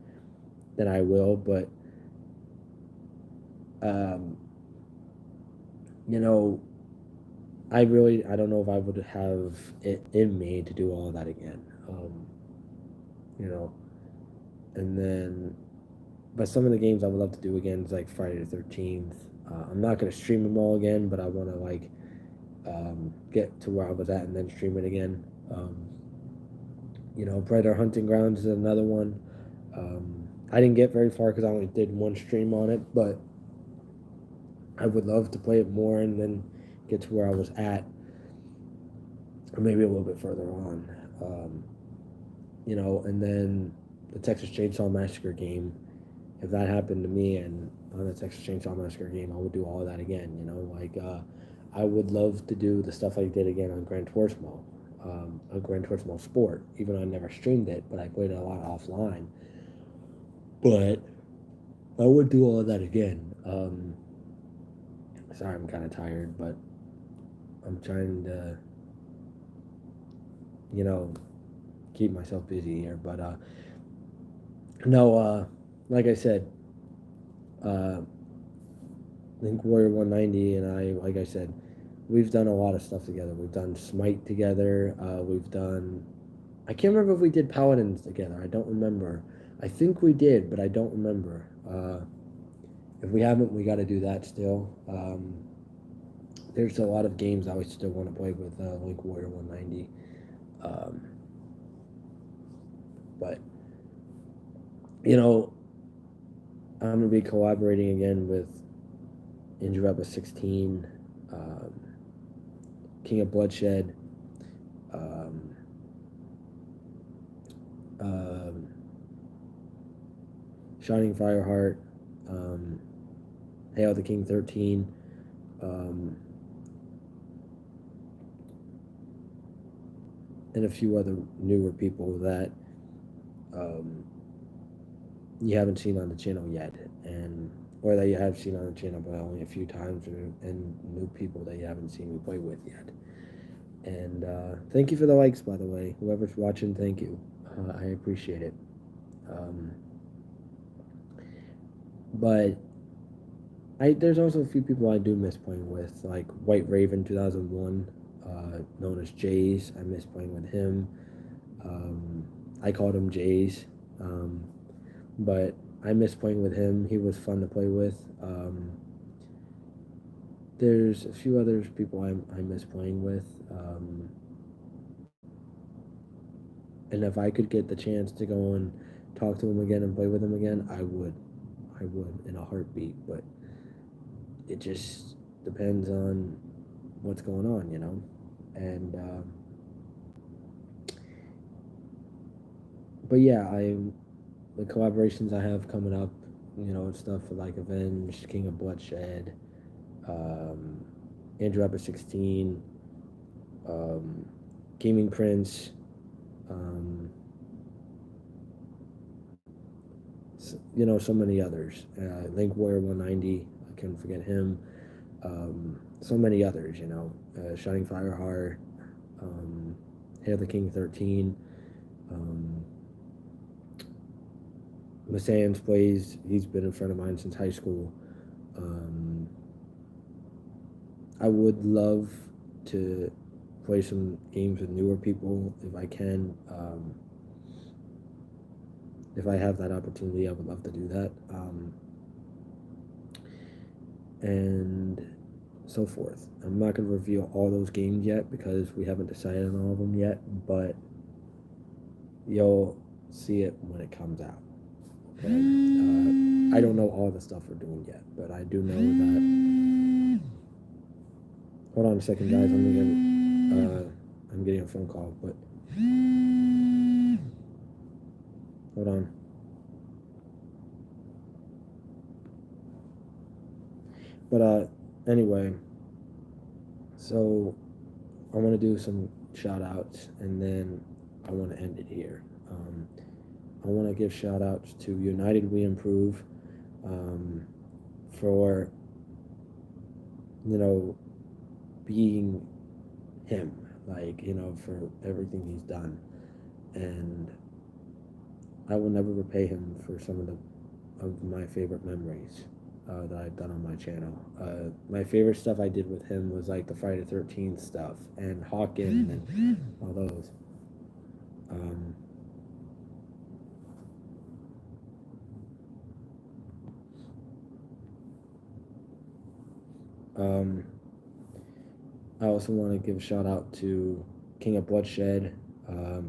then I will. But um, you know, I don't know if I would have it in me to do all that again. You know, and then, but some of the games I would love to do again is like Friday the 13th. I'm not gonna stream them all again, but I want to like get to where I was at and then stream it again. Predator Hunting Grounds is another one. I didn't get very far because I only did one stream on it, but I would love to play it more and then get to where I was at, or maybe a little bit further on. And then the Texas Chainsaw Massacre game. If that happened to me and on the Texas Chainsaw Massacre game, I would do all of that again. I would love to do the stuff I did again on Gran Turismo, on Gran Turismo Sport. Even though I never streamed it, but I played it a lot offline. But I would do all of that again. Sorry, I'm kind of tired, but I'm trying to, keep myself busy here. But no, like I said, uh, Link Warrior 190 and I, like I said, we've done a lot of stuff together. We've done Smite together. We've done. I can't remember if we did Paladins together. I don't remember. I think we did, but I don't remember. If we haven't, we got to do that still. There's a lot of games I would still want to play with Link Warrior 190. But, I'm going to be collaborating again with Injureba 16, King of Bloodshed, um, Shining Fireheart, Hail the King 13, and a few other newer people that you haven't seen on the channel yet, or that you have seen on the channel but only a few times, and new people that you haven't seen me play with yet. And thank you for the likes, by the way. Whoever's watching, thank you. I appreciate it. But there's also a few people I do miss playing with, like White Raven 2001, known as Jays. I miss playing with him. I called him Jays, but I miss playing with him. He was fun to play with. There's a few other people I miss playing with. And if I could get the chance to go and talk to him again and play with him again, I would. I would in a heartbeat. But it just depends on what's going on, And but yeah, the collaborations I have coming up, stuff like Avenged, King of Bloodshed, Andrew 16, Gaming Prince, so many others. Link Warrior 190, I couldn't forget him. So many others, Shining Fireheart, Hail the King 13, Masans plays. He's been a friend of mine since high school. Um, I would love to play some games with newer people if I can. If I have that opportunity, I would love to do that. And so forth. I'm not going to reveal all those games yet because we haven't decided on all of them yet, but you'll see it when it comes out. Okay. I don't know all the stuff we're doing yet, but I do know that. Hold on a second, guys. I'm getting a phone call, but hold on. But anyway, so I want to do some shout outs and then I want to end it here. I want to give shout outs to United We Improve for, being him, for everything he's done. And I will never repay him for some of my favorite memories that I've done on my channel. My favorite stuff I did with him was like the Friday the 13th stuff and Hawken and all those. I also want to give a shout out to King of Bloodshed for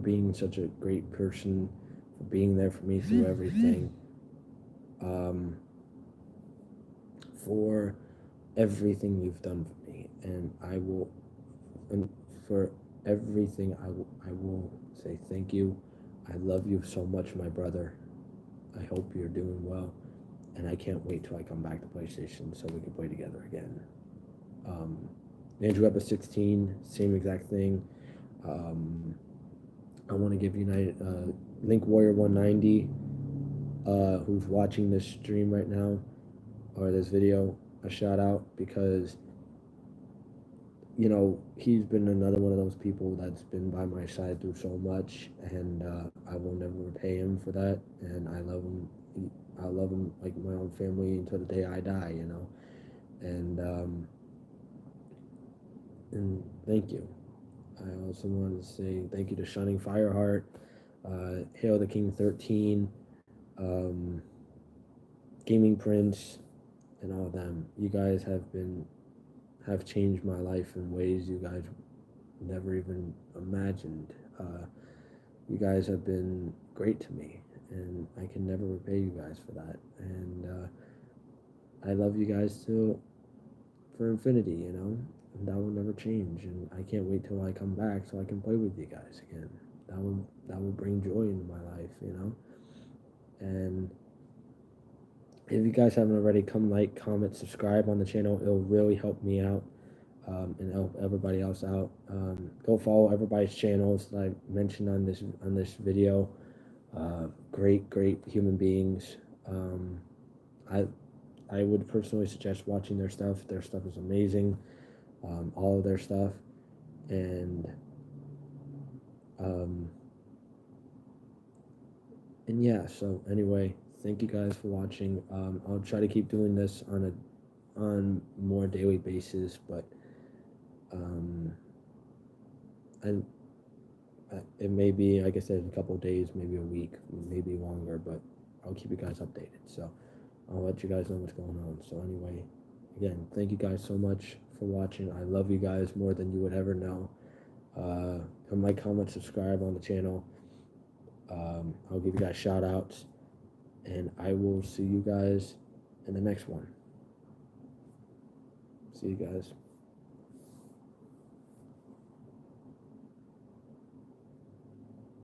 being such a great person, for being there for me through everything, for everything you've done for me, and for everything I will say thank you. I love you so much, my brother. I hope you're doing well, and I can't wait till I come back to PlayStation so we can play together again. Andrew Webber 16, same exact thing. I want to give United Link Warrior 190, who's watching this stream right now or this video, a shout out because he's been another one of those people that's been by my side through so much, and I will never repay him for that. And I love him. I love him like my own family until the day I die. And thank you. I also want to say thank you to Shining Fireheart, Hail the King 13, Gaming Prince, and all of them. You guys have changed my life in ways you guys never even imagined. You guys have been great to me, and I can never repay you guys for that. And I love you guys for infinity, and that will never change. And I can't wait till I come back so I can play with you guys again. That will bring joy into my life, And if you guys haven't already, come like, comment, subscribe on the channel. It'll really help me out. And help everybody else out. Go follow everybody's channels that I mentioned on this video. Great human beings. I would personally suggest watching their stuff. Their stuff is amazing. All of their stuff, and yeah. So anyway, thank you guys for watching. I'll try to keep doing this on more daily basis, but and it may be, like I said, a couple of days, maybe a week, maybe longer, but I'll keep you guys updated. So I'll let you guys know what's going on. So anyway, again, thank you guys so much for watching. I love you guys more than you would ever know. Come like, comment, subscribe on the channel. I'll give you guys shout outs, and I will see you guys in the next one. See you guys.